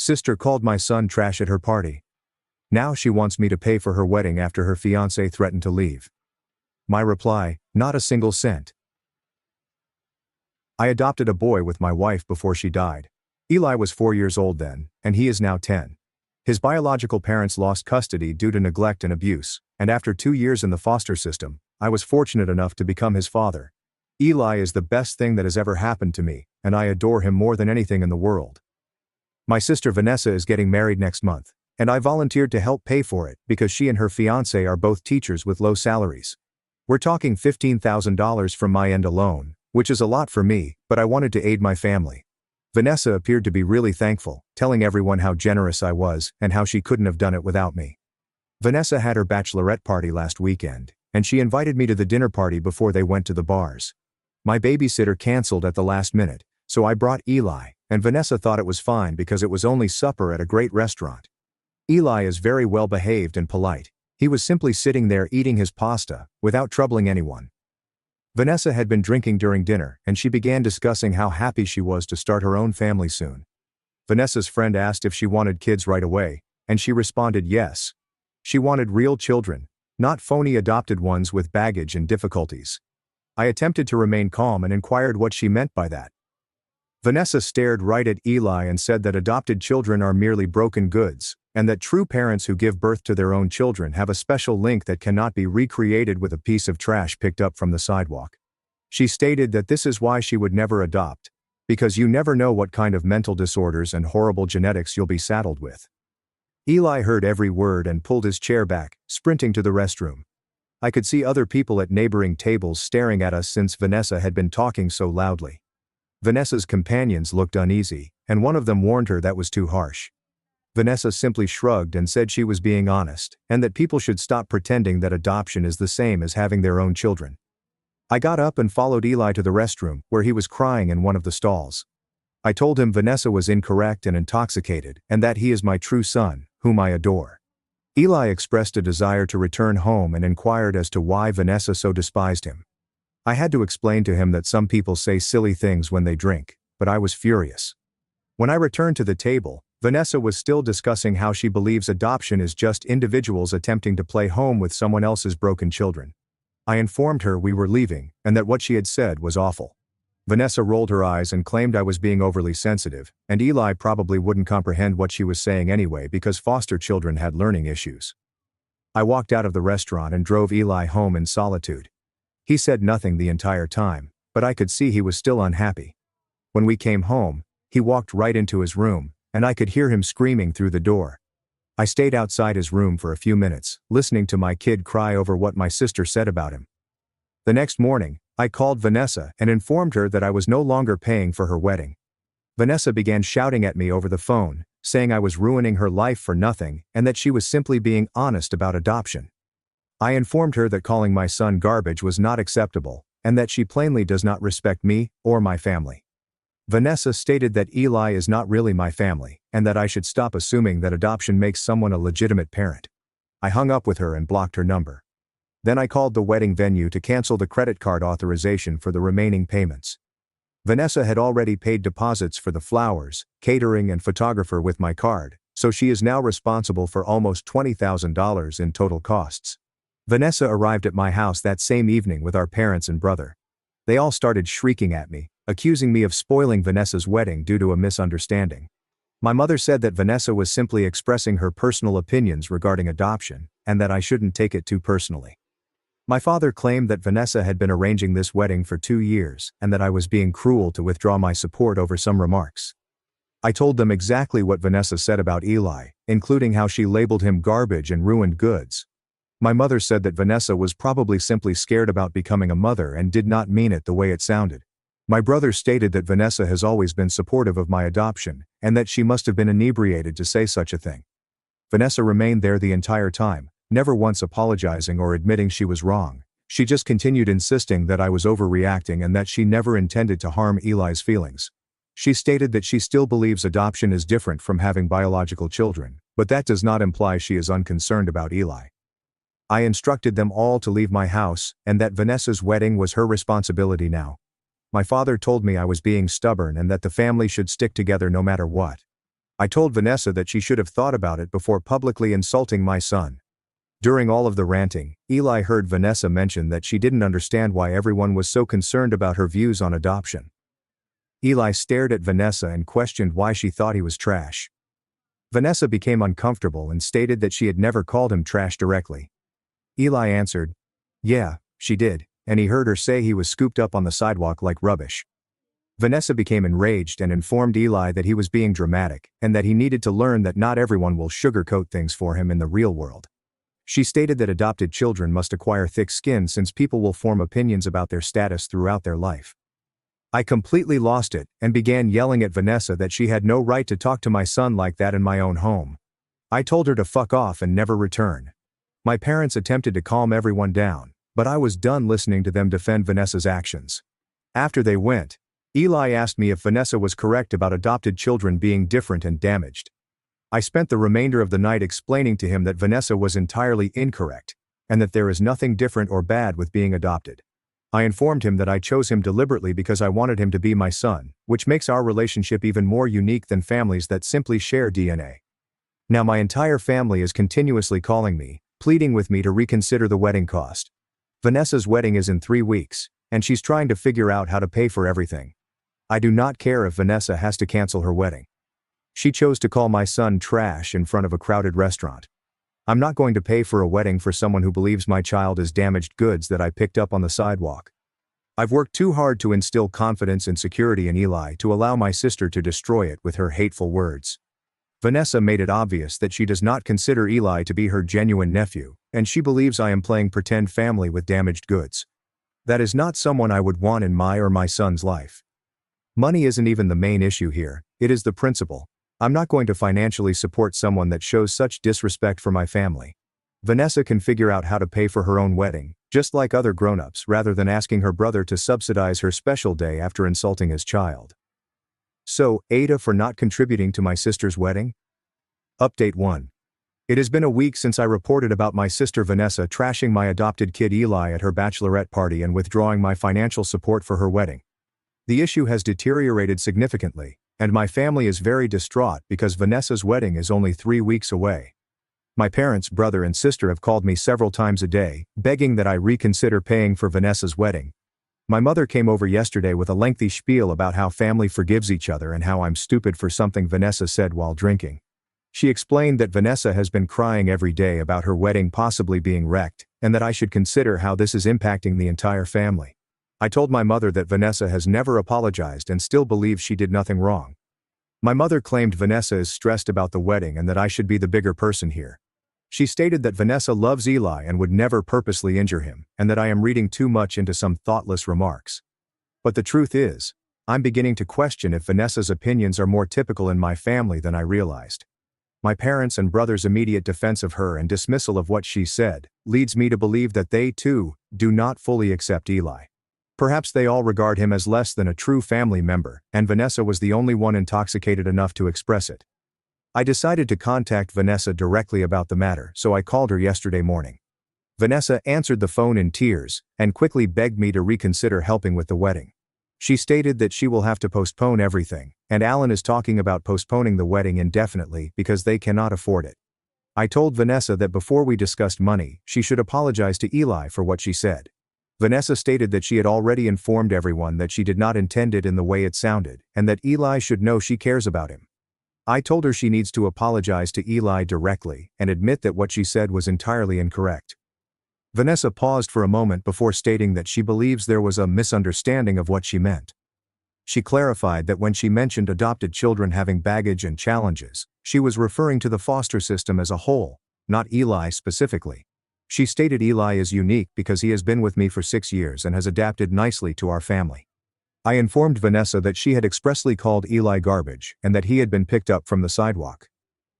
Sister called my son trash at her party. Now she wants me to pay for her wedding after her fiancé threatened to leave. My reply, not a single cent. I adopted a boy with my wife before she died. Eli was 4 years old then, and he is now 10. His biological parents lost custody due to neglect and abuse, and after 2 years in the foster system, I was fortunate enough to become his father. Eli is the best thing that has ever happened to me, and I adore him more than anything in the world. My sister Vanessa is getting married next month, and I volunteered to help pay for it because she and her fiancé are both teachers with low salaries. We're talking $15,000 from my end alone, which is a lot for me, but I wanted to aid my family. Vanessa appeared to be really thankful, telling everyone how generous I was and how she couldn't have done it without me. Vanessa had her bachelorette party last weekend, and she invited me to the dinner party before they went to the bars. My babysitter canceled at the last minute, so I brought Eli, and Vanessa thought it was fine because it was only supper at a great restaurant. Eli is very well behaved and polite. He was simply sitting there eating his pasta, without troubling anyone. Vanessa had been drinking during dinner, and she began discussing how happy she was to start her own family soon. Vanessa's friend asked if she wanted kids right away, and she responded yes. She wanted real children, not phony adopted ones with baggage and difficulties. I attempted to remain calm and inquired what she meant by that. Vanessa stared right at Eli and said that adopted children are merely broken goods, and that true parents who give birth to their own children have a special link that cannot be recreated with a piece of trash picked up from the sidewalk. She stated that this is why she would never adopt, because you never know what kind of mental disorders and horrible genetics you'll be saddled with. Eli heard every word and pulled his chair back, sprinting to the restroom. I could see other people at neighboring tables staring at us since Vanessa had been talking so loudly. Vanessa's companions looked uneasy, and one of them warned her that was too harsh. Vanessa simply shrugged and said she was being honest, and that people should stop pretending that adoption is the same as having their own children. I got up and followed Eli to the restroom, where he was crying in one of the stalls. I told him Vanessa was incorrect and intoxicated, and that he is my true son, whom I adore. Eli expressed a desire to return home and inquired as to why Vanessa so despised him. I had to explain to him that some people say silly things when they drink, but I was furious. When I returned to the table, Vanessa was still discussing how she believes adoption is just individuals attempting to play home with someone else's broken children. I informed her we were leaving, and that what she had said was awful. Vanessa rolled her eyes and claimed I was being overly sensitive, and Eli probably wouldn't comprehend what she was saying anyway because foster children had learning issues. I walked out of the restaurant and drove Eli home in solitude. He said nothing the entire time, but I could see he was still unhappy. When we came home, he walked right into his room, and I could hear him screaming through the door. I stayed outside his room for a few minutes, listening to my kid cry over what my sister said about him. The next morning, I called Vanessa and informed her that I was no longer paying for her wedding. Vanessa began shouting at me over the phone, saying I was ruining her life for nothing and that she was simply being honest about adoption. I informed her that calling my son garbage was not acceptable, and that she plainly does not respect me or my family. Vanessa stated that Eli is not really my family, and that I should stop assuming that adoption makes someone a legitimate parent. I hung up with her and blocked her number. Then I called the wedding venue to cancel the credit card authorization for the remaining payments. Vanessa had already paid deposits for the flowers, catering and photographer with my card, so she is now responsible for almost $20,000 in total costs. Vanessa arrived at my house that same evening with our parents and brother. They all started shrieking at me, accusing me of spoiling Vanessa's wedding due to a misunderstanding. My mother said that Vanessa was simply expressing her personal opinions regarding adoption, and that I shouldn't take it too personally. My father claimed that Vanessa had been arranging this wedding for 2 years, and that I was being cruel to withdraw my support over some remarks. I told them exactly what Vanessa said about Eli, including how she labeled him garbage and ruined goods. My mother said that Vanessa was probably simply scared about becoming a mother and did not mean it the way it sounded. My brother stated that Vanessa has always been supportive of my adoption, and that she must have been inebriated to say such a thing. Vanessa remained there the entire time, never once apologizing or admitting she was wrong. She just continued insisting that I was overreacting and that she never intended to harm Eli's feelings. She stated that she still believes adoption is different from having biological children, but that does not imply she is unconcerned about Eli. I instructed them all to leave my house, and that Vanessa's wedding was her responsibility now. My father told me I was being stubborn and that the family should stick together no matter what. I told Vanessa that she should have thought about it before publicly insulting my son. During all of the ranting, Eli heard Vanessa mention that she didn't understand why everyone was so concerned about her views on adoption. Eli stared at Vanessa and questioned why she thought he was trash. Vanessa became uncomfortable and stated that she had never called him trash directly. Eli answered, "Yeah, she did," and he heard her say he was scooped up on the sidewalk like rubbish. Vanessa became enraged and informed Eli that he was being dramatic and that he needed to learn that not everyone will sugarcoat things for him in the real world. She stated that adopted children must acquire thick skin since people will form opinions about their status throughout their life. I completely lost it and began yelling at Vanessa that she had no right to talk to my son like that in my own home. I told her to fuck off and never return. My parents attempted to calm everyone down, but I was done listening to them defend Vanessa's actions. After they went, Eli asked me if Vanessa was correct about adopted children being different and damaged. I spent the remainder of the night explaining to him that Vanessa was entirely incorrect, and that there is nothing different or bad with being adopted. I informed him that I chose him deliberately because I wanted him to be my son, which makes our relationship even more unique than families that simply share DNA. Now my entire family is continuously calling me, pleading with me to reconsider the wedding cost. Vanessa's wedding is in 3 weeks, and she's trying to figure out how to pay for everything. I do not care if Vanessa has to cancel her wedding. She chose to call my son trash in front of a crowded restaurant. I'm not going to pay for a wedding for someone who believes my child is damaged goods that I picked up on the sidewalk. I've worked too hard to instill confidence and security in Eli to allow my sister to destroy it with her hateful words. Vanessa made it obvious that she does not consider Eli to be her genuine nephew, and she believes I am playing pretend family with damaged goods. That is not someone I would want in my or my son's life. Money isn't even the main issue here, it is the principle. I'm not going to financially support someone that shows such disrespect for my family. Vanessa can figure out how to pay for her own wedding, just like other grown-ups, rather than asking her brother to subsidize her special day after insulting his child. So, Aita for not contributing to my sister's wedding? Update 1. It has been a week since I reported about my sister Vanessa trashing my adopted kid Eli at her bachelorette party and withdrawing my financial support for her wedding. The issue has deteriorated significantly, and my family is very distraught because Vanessa's wedding is only 3 weeks away. My parents, brother and sister have called me several times a day, begging that I reconsider paying for Vanessa's wedding. My mother came over yesterday with a lengthy spiel about how family forgives each other and how I'm stupid for something Vanessa said while drinking. She explained that Vanessa has been crying every day about her wedding possibly being wrecked, and that I should consider how this is impacting the entire family. I told my mother that Vanessa has never apologized and still believes she did nothing wrong. My mother claimed Vanessa is stressed about the wedding and that I should be the bigger person here. She stated that Vanessa loves Eli and would never purposely injure him, and that I am reading too much into some thoughtless remarks. But the truth is, I'm beginning to question if Vanessa's opinions are more typical in my family than I realized. My parents' and brother's immediate defense of her and dismissal of what she said leads me to believe that they, too, do not fully accept Eli. Perhaps they all regard him as less than a true family member, and Vanessa was the only one intoxicated enough to express it. I decided to contact Vanessa directly about the matter, so I called her yesterday morning. Vanessa answered the phone in tears, and quickly begged me to reconsider helping with the wedding. She stated that she will have to postpone everything, and Alan is talking about postponing the wedding indefinitely because they cannot afford it. I told Vanessa that before we discussed money, she should apologize to Eli for what she said. Vanessa stated that she had already informed everyone that she did not intend it in the way it sounded, and that Eli should know she cares about him. I told her she needs to apologize to Eli directly and admit that what she said was entirely incorrect. Vanessa paused for a moment before stating that she believes there was a misunderstanding of what she meant. She clarified that when she mentioned adopted children having baggage and challenges, she was referring to the foster system as a whole, not Eli specifically. She stated Eli is unique because he has been with me for 6 years and has adapted nicely to our family. I informed Vanessa that she had expressly called Eli garbage and that he had been picked up from the sidewalk.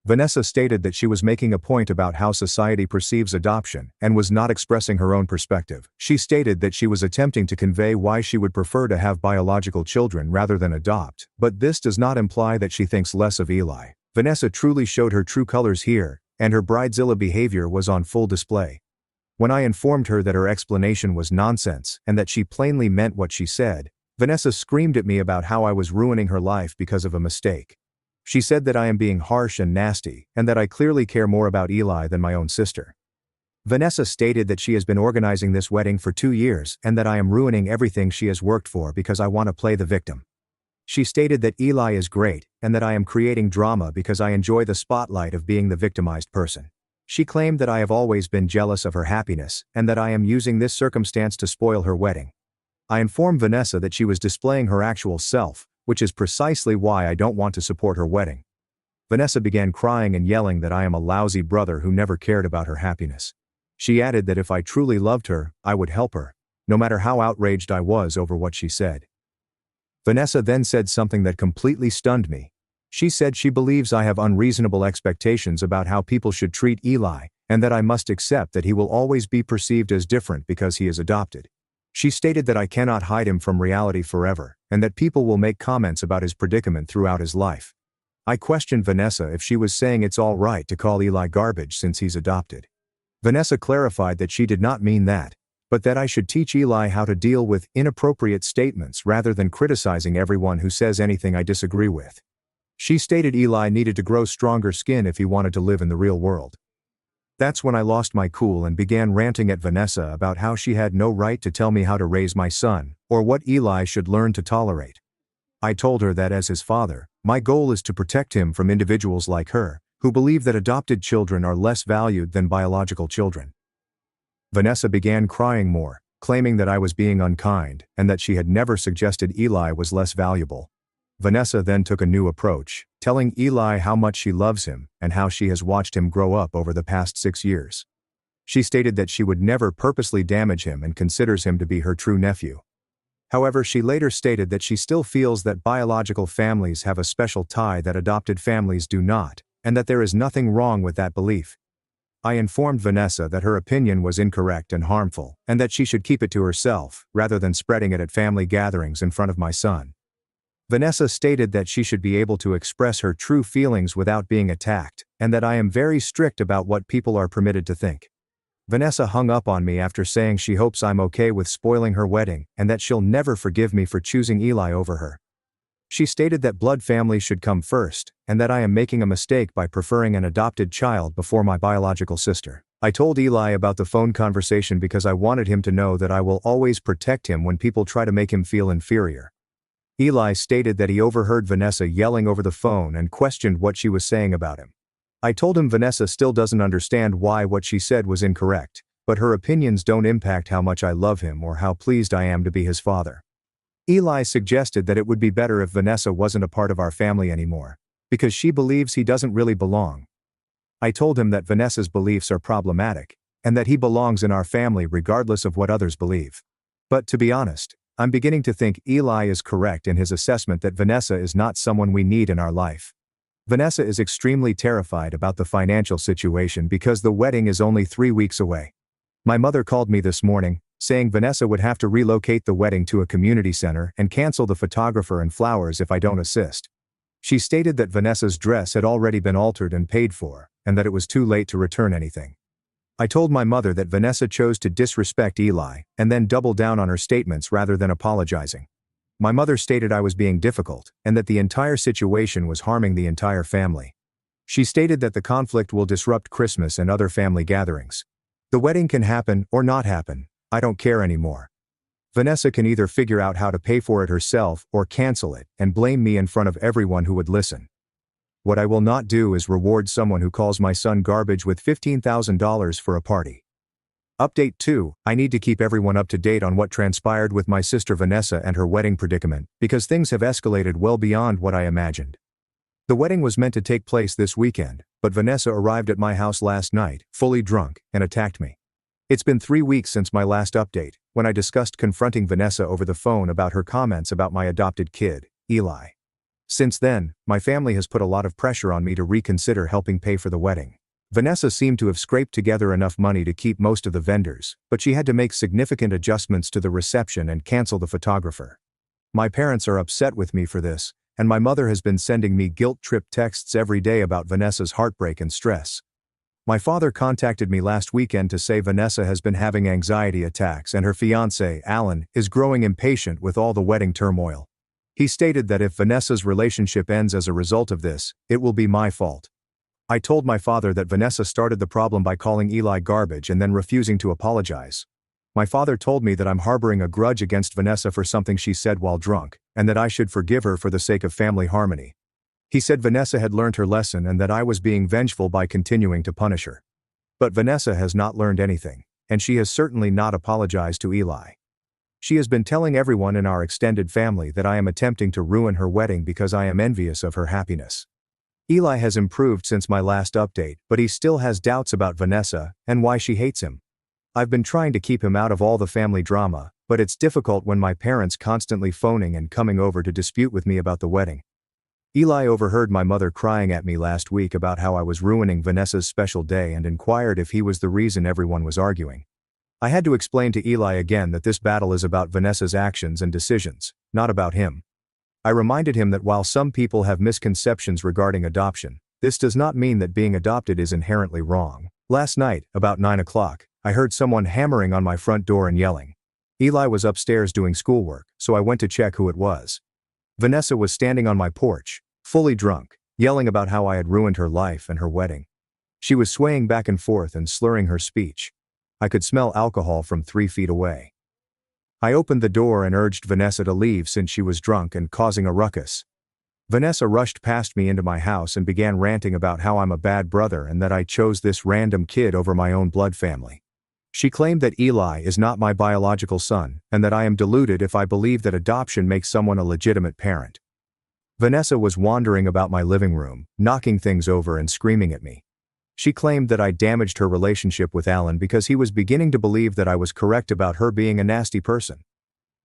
Vanessa stated that she was making a point about how society perceives adoption and was not expressing her own perspective. She stated that she was attempting to convey why she would prefer to have biological children rather than adopt, but this does not imply that she thinks less of Eli. Vanessa truly showed her true colors here, and her bridezilla behavior was on full display. When I informed her that her explanation was nonsense and that she plainly meant what she said, Vanessa screamed at me about how I was ruining her life because of a mistake. She said that I am being harsh and nasty, and that I clearly care more about Eli than my own sister. Vanessa stated that she has been organizing this wedding for 2 years and that I am ruining everything she has worked for because I want to play the victim. She stated that Eli is great and that I am creating drama because I enjoy the spotlight of being the victimized person. She claimed that I have always been jealous of her happiness and that I am using this circumstance to spoil her wedding. I informed Vanessa that she was displaying her actual self, which is precisely why I don't want to support her wedding. Vanessa began crying and yelling that I am a lousy brother who never cared about her happiness. She added that if I truly loved her, I would help her, no matter how outraged I was over what she said. Vanessa then said something that completely stunned me. She said she believes I have unreasonable expectations about how people should treat Eli, and that I must accept that he will always be perceived as different because he is adopted. She stated that I cannot hide him from reality forever, and that people will make comments about his predicament throughout his life. I questioned Vanessa if she was saying it's all right to call Eli garbage since he's adopted. Vanessa clarified that she did not mean that, but that I should teach Eli how to deal with inappropriate statements rather than criticizing everyone who says anything I disagree with. She stated Eli needed to grow stronger skin if he wanted to live in the real world. That's when I lost my cool and began ranting at Vanessa about how she had no right to tell me how to raise my son, or what Eli should learn to tolerate. I told her that as his father, my goal is to protect him from individuals like her, who believe that adopted children are less valued than biological children. Vanessa began crying more, claiming that I was being unkind and that she had never suggested Eli was less valuable. Vanessa then took a new approach, telling Eli how much she loves him and how she has watched him grow up over the past 6 years. She stated that she would never purposely damage him and considers him to be her true nephew. However, she later stated that she still feels that biological families have a special tie that adopted families do not, and that there is nothing wrong with that belief. I informed Vanessa that her opinion was incorrect and harmful, and that she should keep it to herself, rather than spreading it at family gatherings in front of my son. Vanessa stated that she should be able to express her true feelings without being attacked, and that I am very strict about what people are permitted to think. Vanessa hung up on me after saying she hopes I'm okay with spoiling her wedding and that she'll never forgive me for choosing Eli over her. She stated that blood families should come first, and that I am making a mistake by preferring an adopted child before my biological sister. I told Eli about the phone conversation because I wanted him to know that I will always protect him when people try to make him feel inferior. Eli stated that he overheard Vanessa yelling over the phone and questioned what she was saying about him. I told him Vanessa still doesn't understand why what she said was incorrect, but her opinions don't impact how much I love him or how pleased I am to be his father. Eli suggested that it would be better if Vanessa wasn't a part of our family anymore, because she believes he doesn't really belong. I told him that Vanessa's beliefs are problematic, and that he belongs in our family regardless of what others believe. But to be honest, I'm beginning to think Eli is correct in his assessment that Vanessa is not someone we need in our life. Vanessa is extremely terrified about the financial situation because the wedding is only 3 weeks away. My mother called me this morning, saying Vanessa would have to relocate the wedding to a community center and cancel the photographer and flowers if I don't assist. She stated that Vanessa's dress had already been altered and paid for, and that it was too late to return anything. I told my mother that Vanessa chose to disrespect Eli, and then double down on her statements rather than apologizing. My mother stated I was being difficult, and that the entire situation was harming the entire family. She stated that the conflict will disrupt Christmas and other family gatherings. The wedding can happen or not happen, I don't care anymore. Vanessa can either figure out how to pay for it herself or cancel it and blame me in front of everyone who would listen. What I will not do is reward someone who calls my son garbage with $15,000 for a party. Update 2, I need to keep everyone up to date on what transpired with my sister Vanessa and her wedding predicament, because things have escalated well beyond what I imagined. The wedding was meant to take place this weekend, but Vanessa arrived at my house last night, fully drunk, and attacked me. It's been 3 weeks since my last update, when I discussed confronting Vanessa over the phone about her comments about my adopted kid, Eli. Since then, my family has put a lot of pressure on me to reconsider helping pay for the wedding. Vanessa seemed to have scraped together enough money to keep most of the vendors, but she had to make significant adjustments to the reception and cancel the photographer. My parents are upset with me for this, and my mother has been sending me guilt trip texts every day about Vanessa's heartbreak and stress. My father contacted me last weekend to say Vanessa has been having anxiety attacks and her fiancé, Alan, is growing impatient with all the wedding turmoil. He stated that if Vanessa's relationship ends as a result of this, it will be my fault. I told my father that Vanessa started the problem by calling Eli garbage and then refusing to apologize. My father told me that I'm harboring a grudge against Vanessa for something she said while drunk, and that I should forgive her for the sake of family harmony. He said Vanessa had learned her lesson and that I was being vengeful by continuing to punish her. But Vanessa has not learned anything, and she has certainly not apologized to Eli. She has been telling everyone in our extended family that I am attempting to ruin her wedding because I am envious of her happiness. Eli has improved since my last update, but he still has doubts about Vanessa and why she hates him. I've been trying to keep him out of all the family drama, but it's difficult when my parents constantly phoning and coming over to dispute with me about the wedding. Eli overheard my mother crying at me last week about how I was ruining Vanessa's special day and inquired if he was the reason everyone was arguing. I had to explain to Eli again that this battle is about Vanessa's actions and decisions, not about him. I reminded him that while some people have misconceptions regarding adoption, this does not mean that being adopted is inherently wrong. Last night, about 9 o'clock, I heard someone hammering on my front door and yelling. Eli was upstairs doing schoolwork, so I went to check who it was. Vanessa was standing on my porch, fully drunk, yelling about how I had ruined her life and her wedding. She was swaying back and forth and slurring her speech. I could smell alcohol from 3 feet away. I opened the door and urged Vanessa to leave since she was drunk and causing a ruckus. Vanessa rushed past me into my house and began ranting about how I'm a bad brother and that I chose this random kid over my own blood family. She claimed that Eli is not my biological son and that I am deluded if I believe that adoption makes someone a legitimate parent. Vanessa was wandering about my living room, knocking things over and screaming at me. She claimed that I damaged her relationship with Alan because he was beginning to believe that I was correct about her being a nasty person.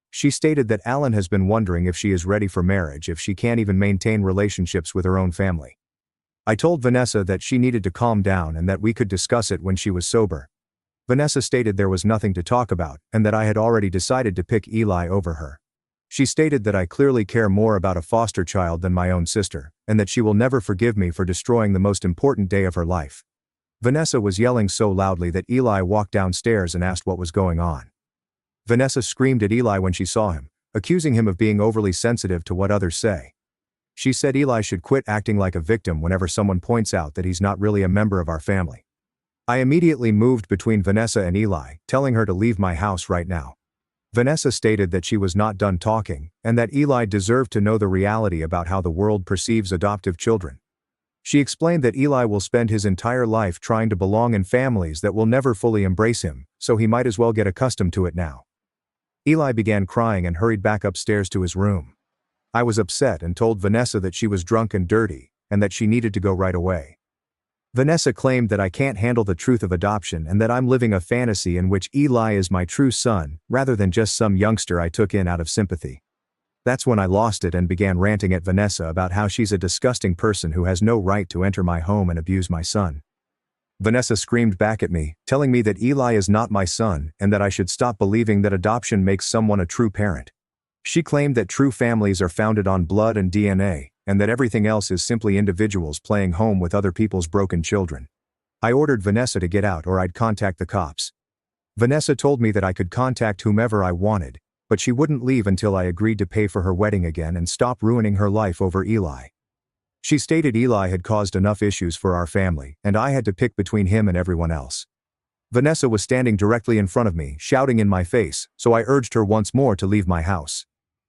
She stated that Alan has been wondering if she is ready for marriage if she can't even maintain relationships with her own family. I told Vanessa that she needed to calm down and that we could discuss it when she was sober. Vanessa stated there was nothing to talk about and that I had already decided to pick Eli over her. She stated that I clearly care more about a foster child than my own sister, and that she will never forgive me for destroying the most important day of her life. Vanessa was yelling so loudly that Eli walked downstairs and asked what was going on. Vanessa screamed at Eli when she saw him, accusing him of being overly sensitive to what others say. She said Eli should quit acting like a victim whenever someone points out that he's not really a member of our family. I immediately moved between Vanessa and Eli, telling her to leave my house right now. Vanessa stated that she was not done talking, and that Eli deserved to know the reality about how the world perceives adoptive children. She explained that Eli will spend his entire life trying to belong in families that will never fully embrace him, so he might as well get accustomed to it now. Eli began crying and hurried back upstairs to his room. I was upset and told Vanessa that she was drunk and dirty, and that she needed to go right away. Vanessa claimed that I can't handle the truth of adoption and that I'm living a fantasy in which Eli is my true son, rather than just some youngster I took in out of sympathy. That's when I lost it and began ranting at Vanessa about how she's a disgusting person who has no right to enter my home and abuse my son. Vanessa screamed back at me, telling me that Eli is not my son and that I should stop believing that adoption makes someone a true parent. She claimed that true families are founded on blood and DNA, and that everything else is simply individuals playing home with other people's broken children. I ordered Vanessa to get out or I'd contact the cops. Vanessa told me that I could contact whomever I wanted, but she wouldn't leave until I agreed to pay for her wedding again and stop ruining her life over Eli. She stated Eli had caused enough issues for our family, and I had to pick between him and everyone else. Vanessa was standing directly in front of me, shouting in my face, so I urged her once more to leave my house.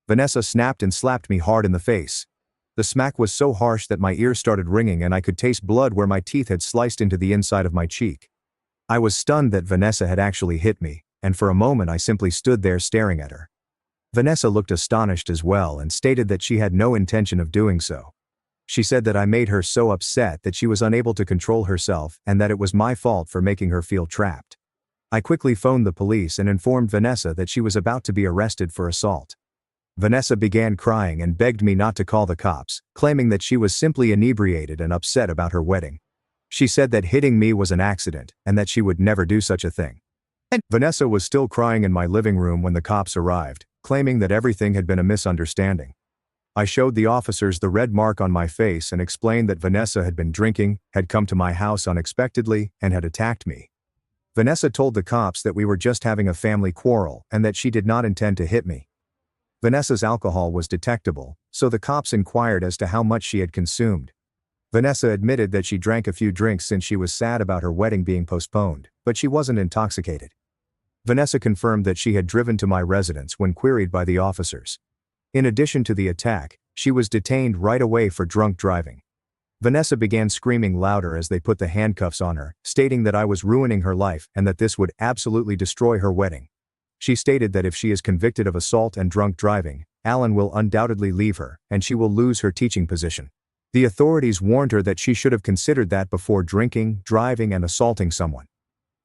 Vanessa snapped and slapped me hard in the face. The smack was so harsh that my ears started ringing and I could taste blood where my teeth had sliced into the inside of my cheek. I was stunned that Vanessa had actually hit me, and for a moment I simply stood there staring at her. Vanessa looked astonished as well and stated that she had no intention of doing so. She said that I made her so upset that she was unable to control herself and that it was my fault for making her feel trapped. I quickly phoned the police and informed Vanessa that she was about to be arrested for assault. Vanessa began crying and begged me not to call the cops, claiming that she was simply inebriated and upset about her wedding. She said that hitting me was an accident and that she would never do such a thing. Vanessa was still crying in my living room when the cops arrived, claiming that everything had been a misunderstanding. I showed the officers the red mark on my face and explained that Vanessa had been drinking, had come to my house unexpectedly, and had attacked me. Vanessa told the cops that we were just having a family quarrel and that she did not intend to hit me. Vanessa's alcohol was detectable, so the cops inquired as to how much she had consumed. Vanessa admitted that she drank a few drinks since she was sad about her wedding being postponed, but she wasn't intoxicated. Vanessa confirmed that she had driven to my residence when queried by the officers. In addition to the attack, she was detained right away for drunk driving. Vanessa began screaming louder as they put the handcuffs on her, stating that I was ruining her life and that this would absolutely destroy her wedding. She stated that if she is convicted of assault and drunk driving, Alan will undoubtedly leave her, and she will lose her teaching position. The authorities warned her that she should have considered that before drinking, driving, and assaulting someone.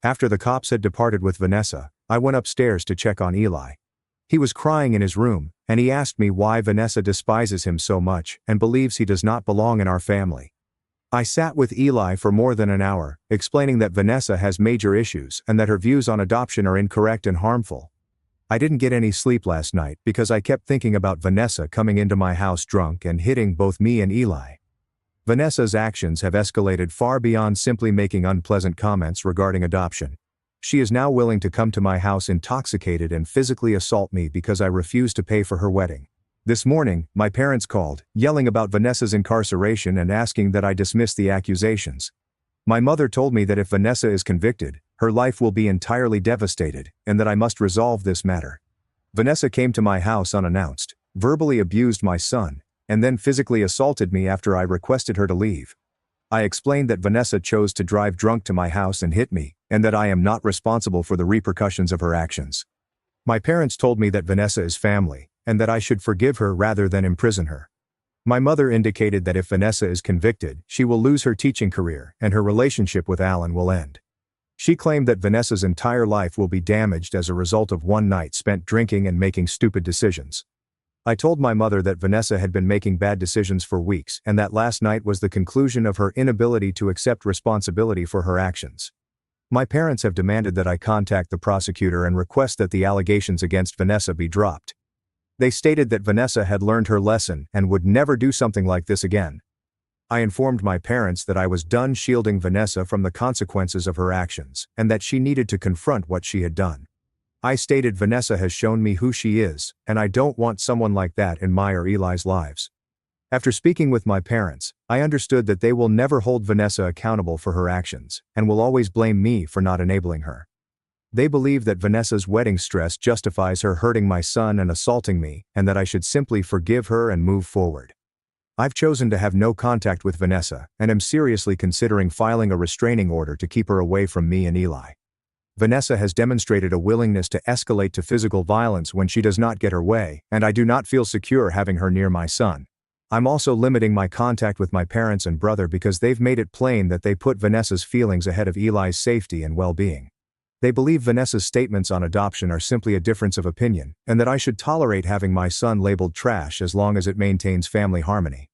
After the cops had departed with Vanessa, I went upstairs to check on Eli. He was crying in his room, and he asked me why Vanessa despises him so much and believes he does not belong in our family. I sat with Eli for more than an hour, explaining that Vanessa has major issues and that her views on adoption are incorrect and harmful. I didn't get any sleep last night because I kept thinking about Vanessa coming into my house drunk and hitting both me and Eli. Vanessa's actions have escalated far beyond simply making unpleasant comments regarding adoption. She is now willing to come to my house intoxicated and physically assault me because I refuse to pay for her wedding. This morning, my parents called, yelling about Vanessa's incarceration and asking that I dismiss the accusations. My mother told me that if Vanessa is convicted, her life will be entirely devastated, and that I must resolve this matter. Vanessa came to my house unannounced, verbally abused my son, and then physically assaulted me after I requested her to leave. I explained that Vanessa chose to drive drunk to my house and hit me, and that I am not responsible for the repercussions of her actions. My parents told me that Vanessa is family, and that I should forgive her rather than imprison her. My mother indicated that if Vanessa is convicted, she will lose her teaching career and her relationship with Alan will end. She claimed that Vanessa's entire life will be damaged as a result of one night spent drinking and making stupid decisions. I told my mother that Vanessa had been making bad decisions for weeks and that last night was the conclusion of her inability to accept responsibility for her actions. My parents have demanded that I contact the prosecutor and request that the allegations against Vanessa be dropped. They stated that Vanessa had learned her lesson and would never do something like this again. I informed my parents that I was done shielding Vanessa from the consequences of her actions and that she needed to confront what she had done. I stated Vanessa has shown me who she is, and I don't want someone like that in my or Eli's lives. After speaking with my parents, I understood that they will never hold Vanessa accountable for her actions and will always blame me for not enabling her. They believe that Vanessa's wedding stress justifies her hurting my son and assaulting me, and that I should simply forgive her and move forward. I've chosen to have no contact with Vanessa, and am seriously considering filing a restraining order to keep her away from me and Eli. Vanessa has demonstrated a willingness to escalate to physical violence when she does not get her way, and I do not feel secure having her near my son. I'm also limiting my contact with my parents and brother because they've made it plain that they put Vanessa's feelings ahead of Eli's safety and well-being. They believe Vanessa's statements on adoption are simply a difference of opinion, and that I should tolerate having my son labeled trash as long as it maintains family harmony.